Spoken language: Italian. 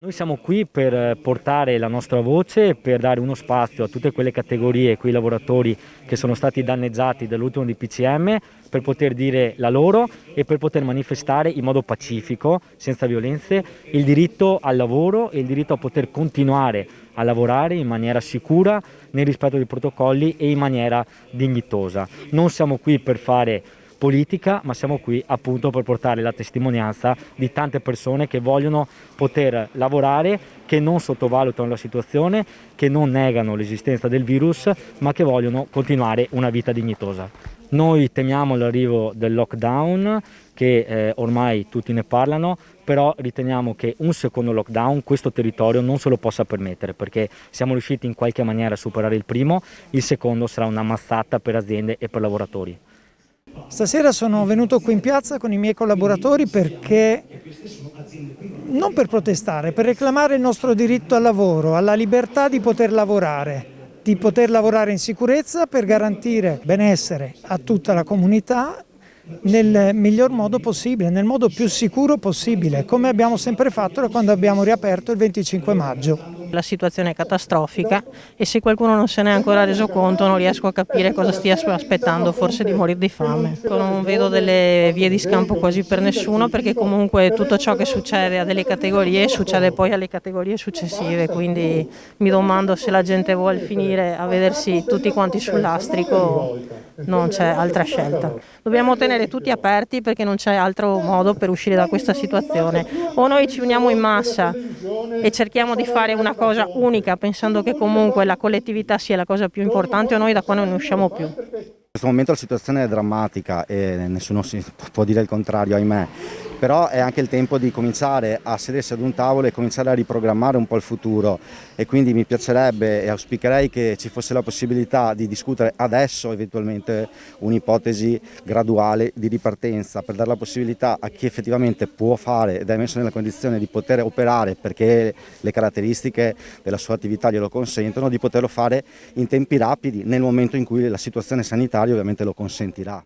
Noi siamo qui per portare la nostra voce, per dare uno spazio a tutte quelle categorie, quei lavoratori che sono stati danneggiati dall'ultimo DPCM, per poter dire la loro e per poter manifestare in modo pacifico, senza violenze, il diritto al lavoro e il diritto a poter continuare a lavorare in maniera sicura, nel rispetto dei protocolli e in maniera dignitosa. Non siamo qui per fare politica, ma siamo qui appunto per portare la testimonianza di tante persone che vogliono poter lavorare, che non sottovalutano la situazione, che non negano l'esistenza del virus, ma che vogliono continuare una vita dignitosa. Noi temiamo l'arrivo del lockdown, che ormai tutti ne parlano, però riteniamo che un secondo lockdown questo territorio non se lo possa permettere, perché siamo riusciti in qualche maniera a superare il primo, il secondo sarà una mazzata per aziende e per lavoratori. Stasera sono venuto qui in piazza con i miei collaboratori perché, non per protestare, per reclamare il nostro diritto al lavoro, alla libertà di poter lavorare in sicurezza per garantire benessere a tutta la comunità nel miglior modo possibile, nel modo più sicuro possibile, come abbiamo sempre fatto da quando abbiamo riaperto il 25 maggio. La situazione è catastrofica e se qualcuno non se ne è ancora reso conto non riesco a capire cosa stia aspettando, forse di morire di fame. Non vedo delle vie di scampo quasi per nessuno, perché comunque tutto ciò che succede a delle categorie succede poi alle categorie successive, quindi mi domando se la gente vuole finire a vedersi tutti quanti sul lastrico, non c'è altra scelta. Dobbiamo tenere tutti aperti perché non c'è altro modo per uscire da questa situazione. O noi ci uniamo in massa e cerchiamo di fare una cosa unica pensando che comunque la collettività sia la cosa più importante, o noi da qua non ne usciamo più. In questo momento la situazione è drammatica e nessuno può dire il contrario, ahimè, però è anche il tempo di cominciare a sedersi ad un tavolo e cominciare a riprogrammare un po' il futuro, e quindi mi piacerebbe e auspicherei che ci fosse la possibilità di discutere adesso eventualmente un'ipotesi graduale di ripartenza, per dare la possibilità a chi effettivamente può fare ed è messo nella condizione di poter operare perché le caratteristiche della sua attività glielo consentono, di poterlo fare in tempi rapidi nel momento in cui la situazione sanitaria ovviamente lo consentirà.